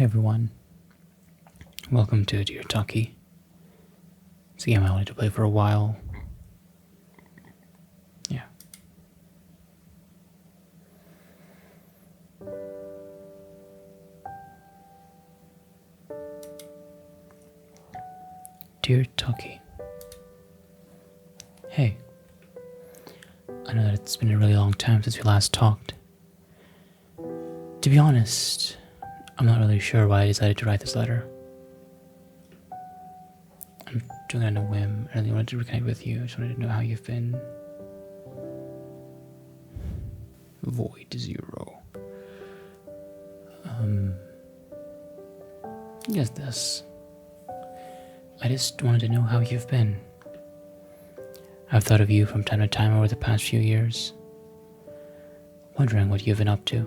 Hey everyone, welcome to Dear Toki. It's a game I wanted to play for a while. Yeah. Dear Toki. Hey. I know that it's been a really long time since we last talked. To be honest, I'm not really sure why I decided to write this letter. I'm doing it on a whim. I really wanted to reconnect with you. I just wanted to know how you've been. Void 0. Yes, this. I just wanted to know how you've been. I've thought of you from time to time over the past few years, wondering what you've been up to.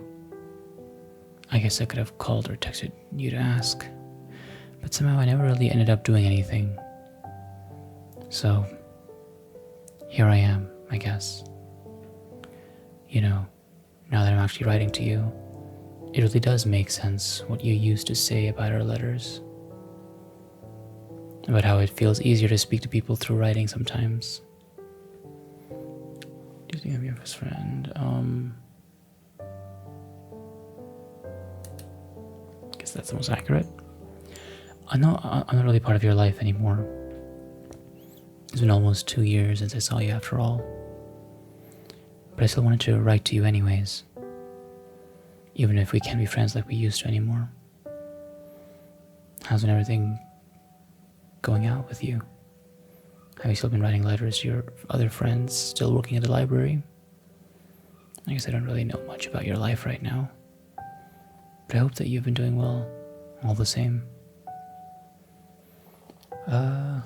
I guess I could have called or texted you to ask, but somehow I never really ended up doing anything. So, here I am, I guess. You know, now that I'm actually writing to you, it really does make sense what you used to say about our letters. About how it feels easier to speak to people through writing sometimes. Do you think I'm your best friend? Guess that's the most accurate. I'm not really part of your life anymore. It's been almost 2 years since I saw you after all. But I still wanted to write to you anyways. Even if we can't be friends like we used to anymore. How's everything going out with you? Have you still been writing letters to your other friends, still working at the library? I guess I don't really know much about your life right now. But I hope that you've been doing well, all the same. Well,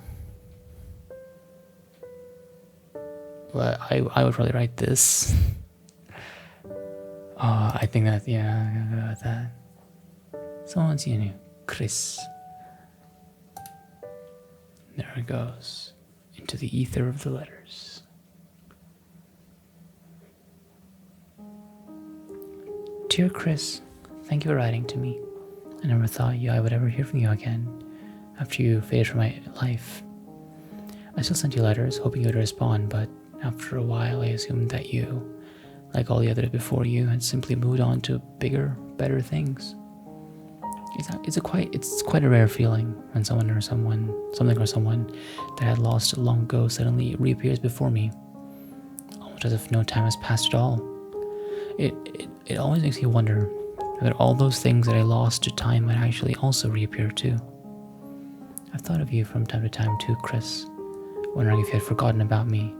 I would probably write this. I think that, yeah, that. Someone's, Chris. There it goes, into the ether of the letters. Dear Chris, thank you for writing to me. I never thought I would ever hear from you again after you faded from my life. I still sent you letters, hoping you would respond, but after a while I assumed that you, like all the others before you, had simply moved on to bigger, better things. It's quite a rare feeling when something or someone that I had lost long ago suddenly reappears before me, almost as if no time has passed at all. It always makes you wonder whether all those things that I lost to time might actually also reappear too. I've thought of you from time to time too, Chris, wondering if you had forgotten about me,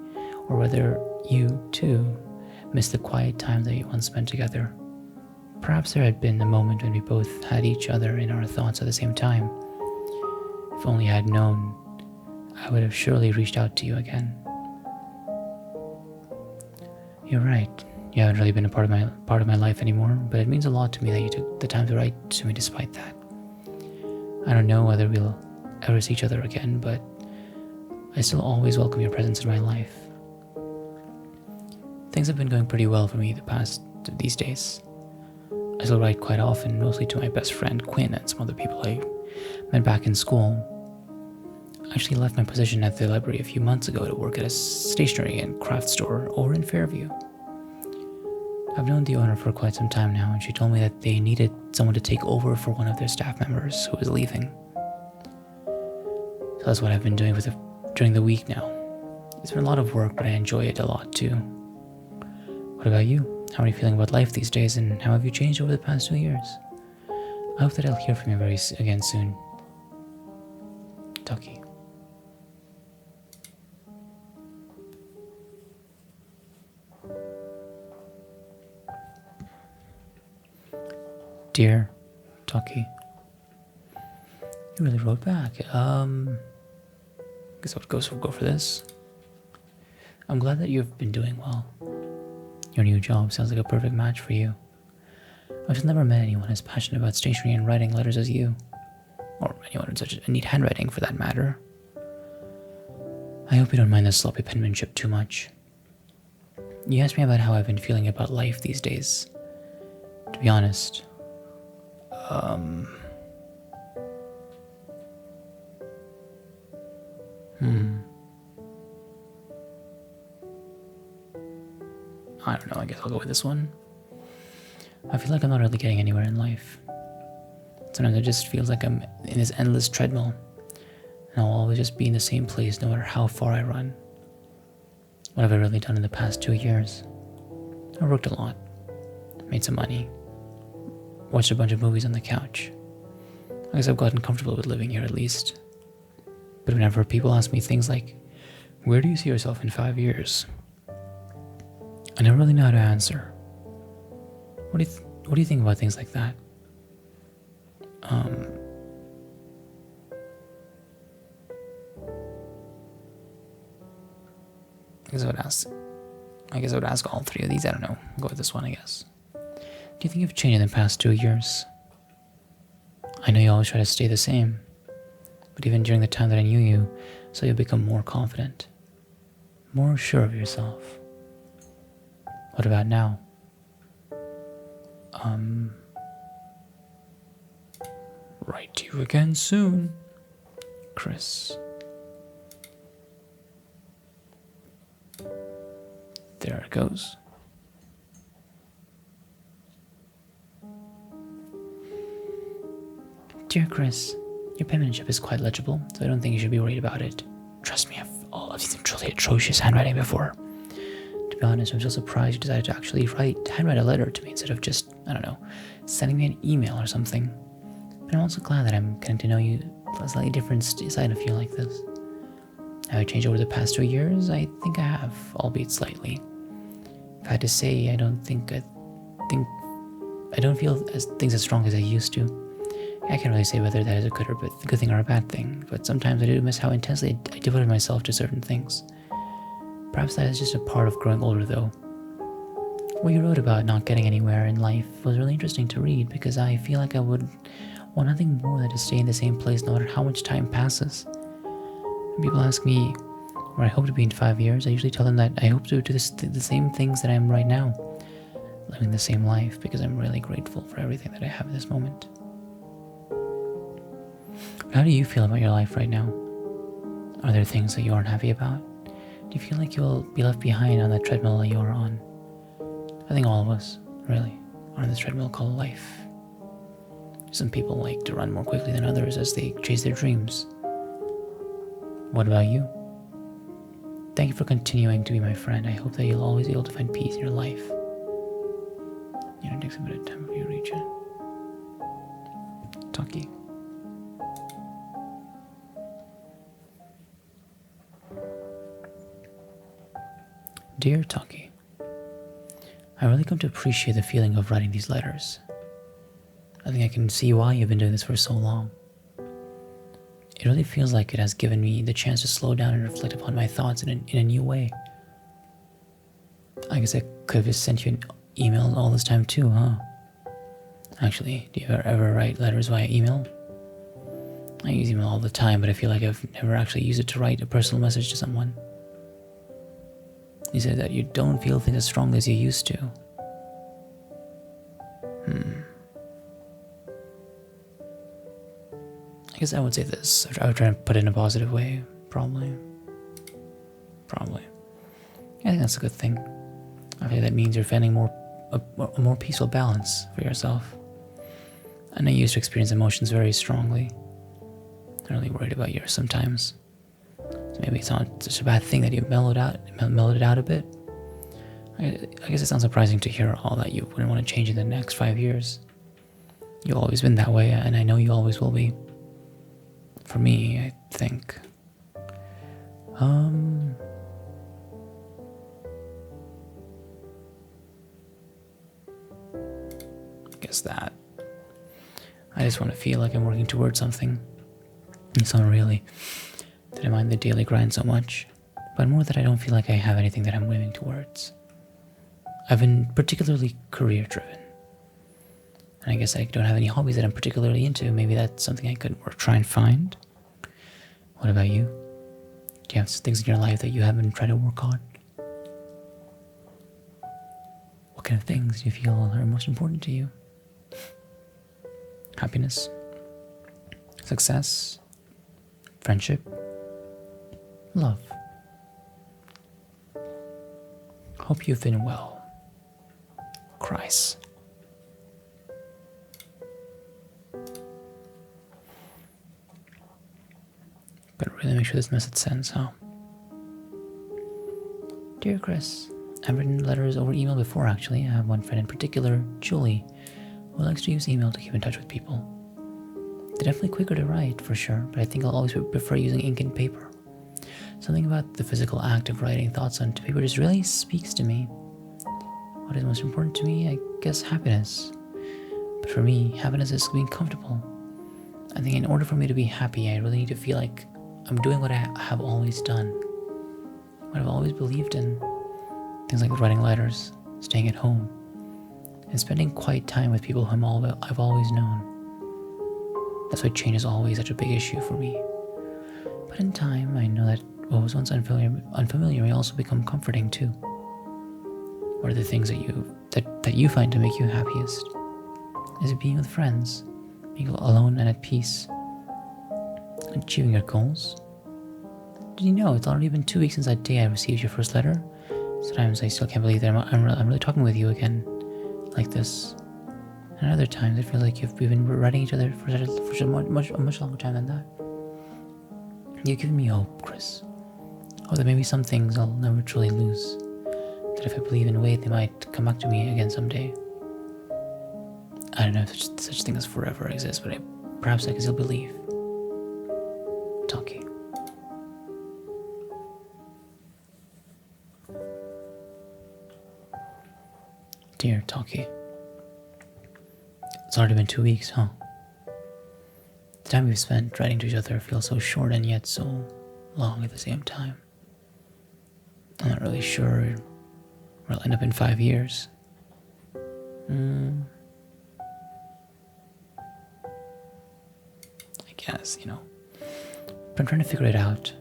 or whether you too missed the quiet time that we once spent together. Perhaps there had been a moment when we both had each other in our thoughts at the same time. If only I had known, I would have surely reached out to you again. You're right. You haven't really been a part of my life anymore, but it means a lot to me that you took the time to write to me despite that. I don't know whether we'll ever see each other again, but I still always welcome your presence in my life. Things have been going pretty well for me these days. I still write quite often, mostly to my best friend Quinn and some other people I met back in school. I actually left my position at the library a few months ago to work at a stationery and craft store over in Fairview. I've known the owner for quite some time now, and she told me that they needed someone to take over for one of their staff members who was leaving. So that's what I've been doing during the week now. It's been a lot of work, but I enjoy it a lot too. What about you? How are you feeling about life these days, and how have you changed over the past 2 years? I hope that I'll hear from you again soon. Toki. Dear Toki. You really wrote back. Guess I would go for this. I'm glad that you've been doing well. Your new job sounds like a perfect match for you. I've just never met anyone as passionate about stationery and writing letters as you. Or anyone with such a neat handwriting, for that matter. I hope you don't mind the sloppy penmanship too much. You asked me about how I've been feeling about life these days. To be honest, don't know, I guess I'll go with this one. I feel like I'm not really getting anywhere in life. Sometimes it just feels like I'm in this endless treadmill, and I'll always just be in the same place no matter how far I run. What have I really done in the past 2 years? I worked a lot, made some money, watched a bunch of movies on the couch. I guess I've gotten comfortable with living here at least. But whenever people ask me things like, where do you see yourself in 5 years? I never really know how to answer. What do you think about things like that? I guess I would ask all three of these. I don't know. I'll go with this one, I guess. Do you think you've changed in the past 2 years? I know you always try to stay the same, but even during the time that I knew you, so you've become more confident, more sure of yourself. What about now? Write to you again soon, Chris. There it goes. Dear Chris, your penmanship is quite legible, so I don't think you should be worried about it. Trust me, I've seen some truly atrocious handwriting before. To be honest, I'm so surprised you decided to actually handwrite a letter to me instead of just, I don't know, sending me an email or something. But I'm also glad that I'm getting to know you a slightly different side of you like this. Have I changed over the past 2 years? I think I have, albeit slightly. If I had to say, I don't feel things as strong as I used to. I can't really say whether that is a good thing or a bad thing, but sometimes I do miss how intensely I devoted myself to certain things. Perhaps that is just a part of growing older, though. What you wrote about not getting anywhere in life was really interesting to read, because I feel like I would want nothing more than to stay in the same place no matter how much time passes. When people ask me where I hope to be in 5 years, I usually tell them that I hope to do the same things that I am right now, living the same life, because I'm really grateful for everything that I have at this moment. How do you feel about your life right now? Are there things that you aren't happy about? Do you feel like you'll be left behind on that treadmill that you're on? I think all of us, really, are on this treadmill called life. Some people like to run more quickly than others as they chase their dreams. What about you? Thank you for continuing to be my friend. I hope that you'll always be able to find peace in your life. You know, it takes a bit of time before you reach it. Toki. Dear Toki, I really come to appreciate the feeling of writing these letters. I think I can see why you've been doing this for so long. It really feels like it has given me the chance to slow down and reflect upon my thoughts in a new way. I guess I could have just sent you an email all this time too, huh? Actually, do you ever write letters via email? I use email all the time, but I feel like I've never actually used it to write a personal message to someone. You said that you don't feel things as strong as you used to. I guess I would say this. I would try to put it in a positive way. Probably. I think that's a good thing. I think that means you're finding a more peaceful balance for yourself. I know you used to experience emotions very strongly. I'm really worried about yours sometimes. So maybe it's not such a bad thing that you mellowed it out a bit. I guess it sounds surprising to hear all that you wouldn't want to change in the next 5 years. You've always been that way, and I know you always will be. For me, I think. I guess that. I just want to feel like I'm working towards something. It's not really that I mind the daily grind so much, but more that I don't feel like I have anything that I'm moving towards. I've been particularly career-driven. And I guess I don't have any hobbies that I'm particularly into. Maybe that's something I could try and find. What about you? Do you have things in your life that you haven't tried to work on? What kind of things do you feel are most important to you? Happiness? Success? Friendship? Love? Hope you've been well. Christ. But really make sure this message sends, huh? Dear Chris, I've written letters over email before actually. I have one friend in particular, Julie, who likes to use email to keep in touch with people. They're definitely quicker to write, for sure, but I think I'll always prefer using ink and paper. Something about the physical act of writing thoughts onto paper just really speaks to me. What is most important to me? I guess happiness. But for me, happiness is being comfortable. I think in order for me to be happy, I really need to feel like I'm doing what I have always done. What I've always believed in. Things like writing letters, staying at home, and spending quiet time with people whom I've always known. That's why change is always such a big issue for me. But in time, I know that what was once unfamiliar may also become comforting too. What are the things that you find to make you happiest? Is it being with friends, being alone and at peace, achieving your goals? Did you know it's already been 2 weeks since that day I received your first letter? Sometimes I still can't believe that I'm really talking with you again, like this. And other times it feels like we've been writing each other for a much longer time than that. You've given me hope, Chris. Hope that maybe some things I'll never truly lose. That if I believe in wait, they might come back to me again someday. I don't know if such thing as forever exists, but perhaps I can still believe. Toki. Dear Toki. It's already been 2 weeks, huh? The time we've spent writing to each other feels so short and yet so long at the same time. I'm not really sure where I'll end up in 5 years. I guess, But I'm trying to figure it out.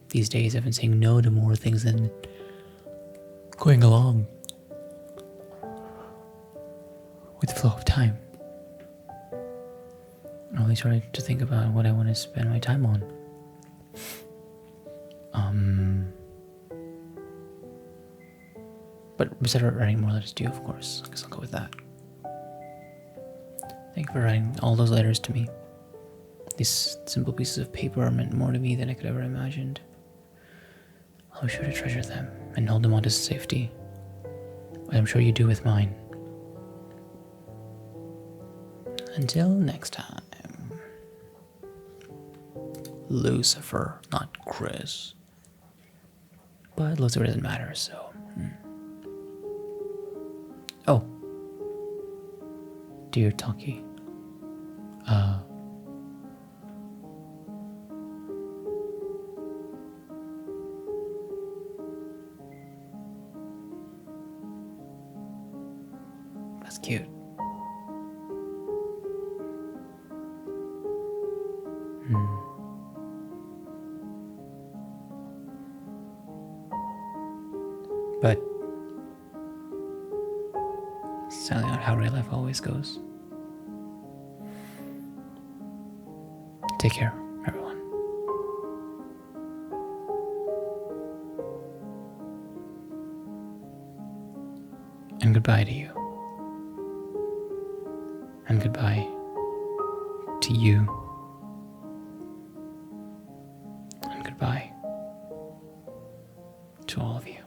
These days I've been saying no to more things than going along with the flow of time. I always try to think about what I want to spend my time on. But besides writing more letters to you, of course, I guess I'll go with that. Thank you for writing all those letters to me. These simple pieces of paper meant more to me than I could ever imagined. I'll be sure to treasure them and hold them on to safety, as I'm sure you do with mine. Until next time. Lucifer, not Chris. But Lucifer doesn't matter, so... Oh. Dear Toki. That's cute. But sadly not how real life always goes. Take care, everyone. And goodbye to you. And goodbye to you. And goodbye to all of you.